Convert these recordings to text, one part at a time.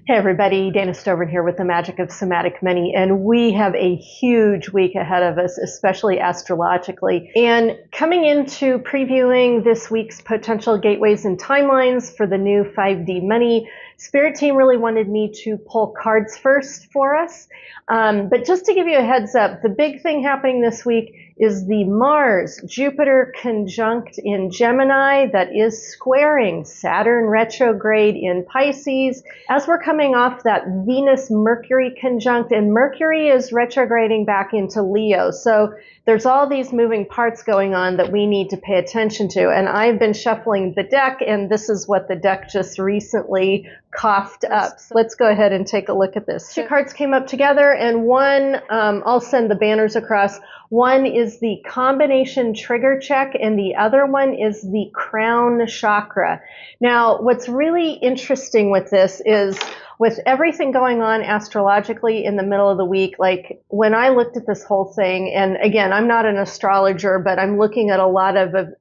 Hey everybody, Dana Stover here with the magic of Somatic Money, and we have a huge week ahead of us, especially astrologically. And coming into previewing this week's potential gateways and timelines for the new 5D money, Spirit team really wanted me to pull cards first for us. But just to give you a heads up, the big thing happening this week is the Mars-Jupiter conjunct in Gemini that is squaring Saturn retrograde in Pisces. As we're coming off that Venus-Mercury conjunct, and Mercury is retrograding back into Leo. So there's all these moving parts going on that we need to pay attention to. And I've been shuffling the deck, and this is what the deck just recently coughed up. So let's go ahead and take a look at this. Two cards came up together, and one, I'll send the banners across. One is the combination trigger check, and the other one is the crown chakra. Now, what's really interesting with this is with everything going on astrologically in the middle of the week, like when I looked at this whole thing, and again, I'm not an astrologer, but I'm looking at a lot of the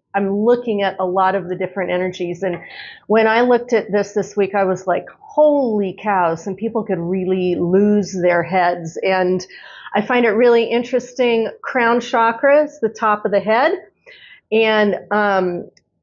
different energies. And when I looked at this week, I was like, holy cow, some people could really lose their heads. And I find it really interesting. Crown chakra is the top of the head, and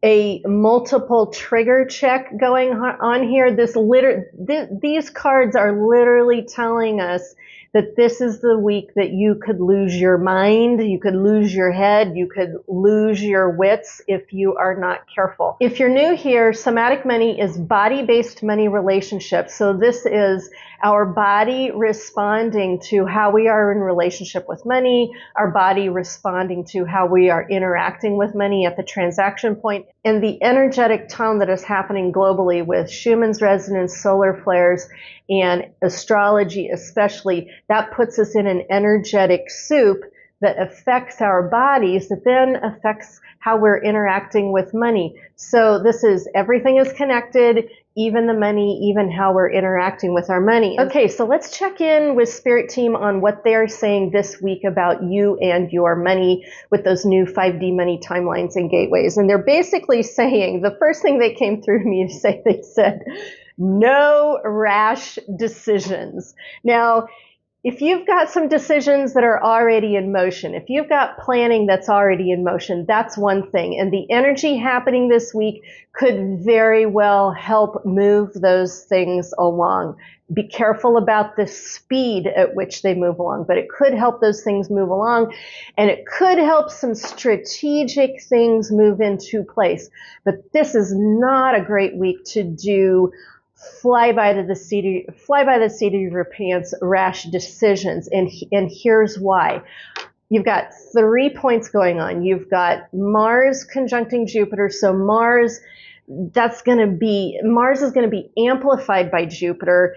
a multiple trigger check going on here. These cards are literally telling us that this is the week that you could lose your mind, you could lose your head, you could lose your wits if you are not careful. If you're new here, Somatic Money is body-based money relationships. So this is our body responding to how we are in relationship with money, our body responding to how we are interacting with money at the transaction point, and the energetic tone that is happening globally with Schumann's resonance, solar flares, and astrology especially. That puts us in an energetic soup that affects our bodies, that then affects how we're interacting with money. So this is, everything is connected, even the money, even how we're interacting with our money. Okay, so let's check in with Spirit Team on what they're saying this week about you and your money with those new 5D money timelines and gateways. And they're basically saying, the first thing they came through to me to say, they said, no rash decisions. Now, if you've got some decisions that are already in motion, if you've got planning that's already in motion, that's one thing. And the energy happening this week could very well help move those things along. Be careful about the speed at which they move along, but it could help those things move along, and it could help some strategic things move into place. But this is not a great week to do fly by the seat of your pants rash decisions, and here's why. You've got 3 points going on. You've got Mars conjuncting Jupiter, so Mars is going to be amplified by Jupiter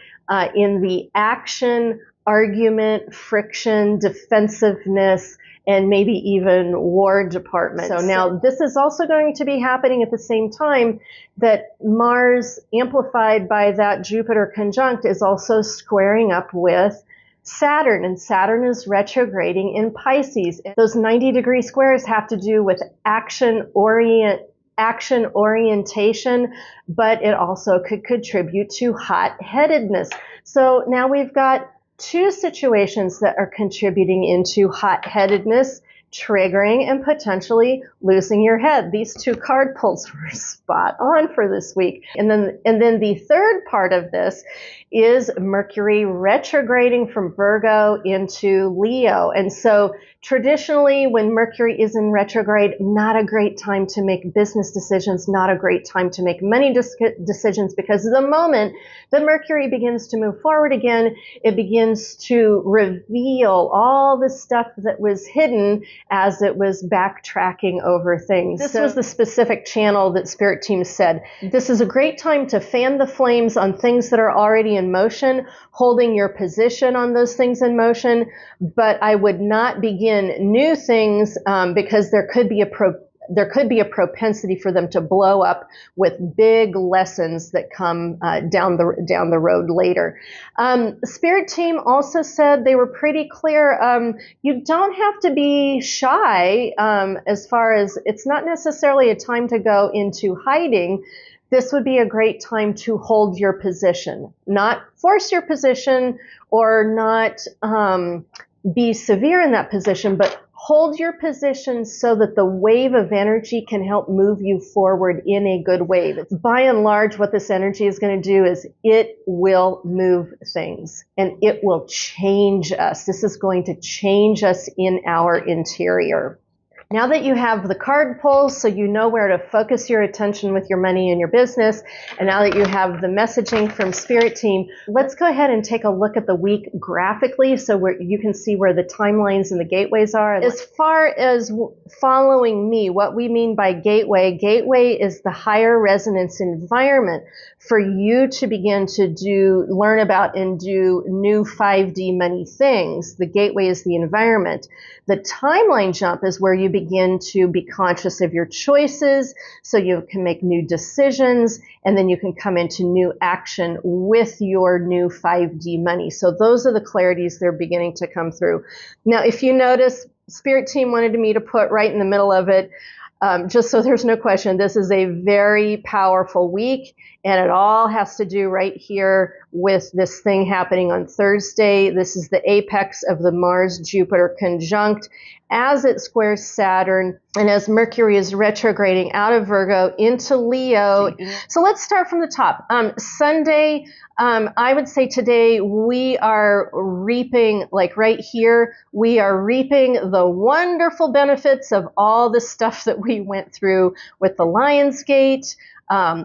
in the action, argument, friction, defensiveness, and maybe even War Department. So now this is also going to be happening at the same time that Mars, amplified by that Jupiter conjunct, is also squaring up with Saturn, and Saturn is retrograding in Pisces. Those 90-degree squares have to do with action orientation, but it also could contribute to hot-headedness. So now we've got two situations that are contributing into hot-headedness, triggering, and potentially losing your head. These two card pulls were spot on for this week. And then the third part of this is Mercury retrograding from Virgo into Leo. And so traditionally, when Mercury is in retrograde, not a great time to make business decisions, not a great time to make money decisions, because the moment that Mercury begins to move forward again, it begins to reveal all the stuff that was hidden as it was backtracking over things. This was the specific channel that Spirit Team said. This is a great time to fan the flames on things that are already in motion, holding your position on those things in motion, but I would not begin new things because there could be a propensity for them to blow up with big lessons that come down the road later. Spirit Team also said they were pretty clear. You don't have to be shy as far as it's not necessarily a time to go into hiding, this would be a great time to hold your position, not force your position or not be severe in that position, but hold your position so that the wave of energy can help move you forward in a good wave. By and large, what this energy is going to do is it will move things and it will change us. This is going to change us in our interior. Now that you have the card pulls, so you know where to focus your attention with your money and your business, and now that you have the messaging from Spirit Team, let's go ahead and take a look at the week graphically so you can see where the timelines and the gateways are. As far as following me, what we mean by gateway is the higher resonance environment for you to begin to learn about and do new 5D money things. The gateway is the environment. The timeline jump is where you begin to be conscious of your choices so you can make new decisions, and then you can come into new action with your new 5D money. So those are the clarities that are beginning to come through. Now, if you notice, Spirit Team wanted me to put right in the middle of it, just so there's no question, this is a very powerful week, and it all has to do right here with this thing happening on Thursday. This is the apex of the Mars-Jupiter conjunct as it squares Saturn and as Mercury is retrograding out of Virgo into Leo. So let's start from the top. Sunday, I would say today we are reaping, like right here, we are reaping the wonderful benefits of all the stuff that we went through with the Lionsgate,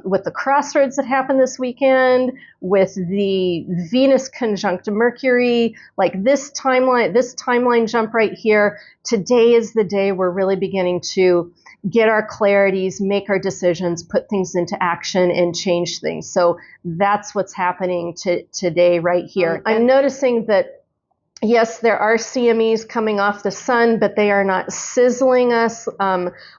with the crossroads that happened this weekend, with the Venus conjunct Mercury, like this timeline jump right here. Today is the day we're really beginning to get our clarities, make our decisions, put things into action, and change things. So that's what's happening today right here. I'm noticing that yes, there are CMEs coming off the sun, but they are not sizzling us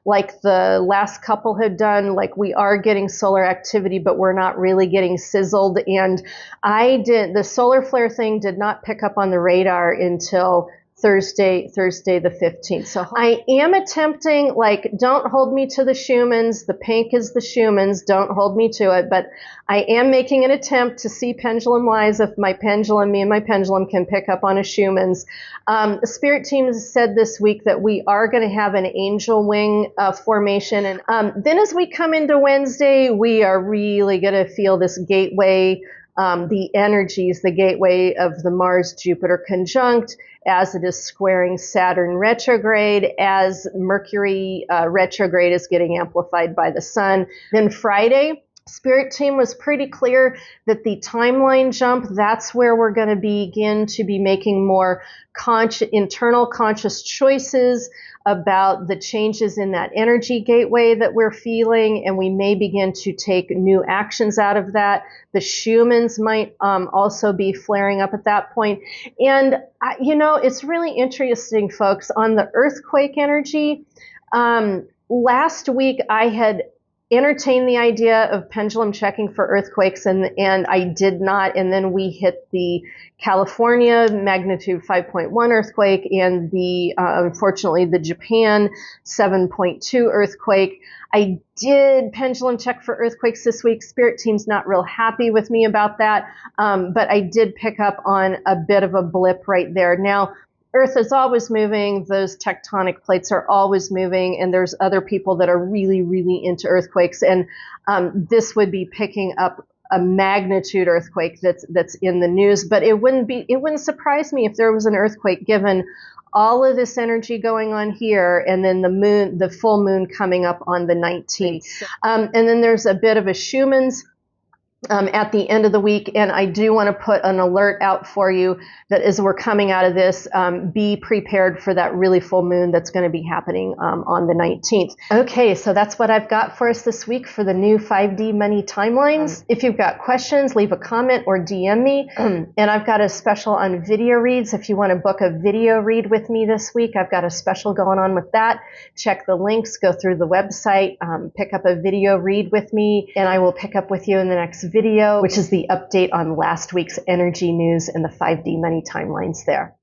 like the last couple had done. Like we are getting solar activity, but we're not really getting sizzled. And the solar flare thing did not pick up on the radar until Thursday the 15th. So I am attempting, like, don't hold me to the Schumann's. The pink is the Schumann's. Don't hold me to it. But I am making an attempt to see pendulum-wise if me and my pendulum can pick up on a Schumann's. The Spirit Team has said this week that we are going to have an angel wing formation. And then as we come into Wednesday, we are really going to feel this gateway, the energies, the gateway of the Mars-Jupiter conjunct, as it is squaring Saturn retrograde, as Mercury retrograde is getting amplified by the sun. Then Friday, Spirit Team was pretty clear that the timeline jump, that's where we're going to begin to be making more internal conscious choices about the changes in that energy gateway that we're feeling, and we may begin to take new actions out of that. The Schumann's might also be flaring up at that point. And, it's really interesting, folks, on the earthquake energy. Last week, I had entertained the idea of pendulum checking for earthquakes, and I did not. And then we hit the California magnitude 5.1 earthquake and unfortunately, the Japan 7.2 earthquake. I did pendulum check for earthquakes this week. Spirit Team's not real happy with me about that, but I did pick up on a bit of a blip right there. Now, Earth is always moving, those tectonic plates are always moving, and there's other people that are really, really into earthquakes, and this would be picking up a magnitude earthquake that's in the news, but it wouldn't surprise me if there was an earthquake given all of this energy going on here, and then the full moon coming up on the 19th. And then there's a bit of a Schumann's at the end of the week, and I do want to put an alert out for you that as we're coming out of this, be prepared for that really full moon that's going to be happening on the 19th. Okay, so that's what I've got for us this week for the new 5D money timelines. If you've got questions, leave a comment or DM me. And I've got a special on video reads. If you want to book a video read with me this week, I've got a special going on with that. Check the links, go through the website, pick up a video read with me, and I will pick up with you in the next video, which is the update on last week's energy news and the 5D money timelines there.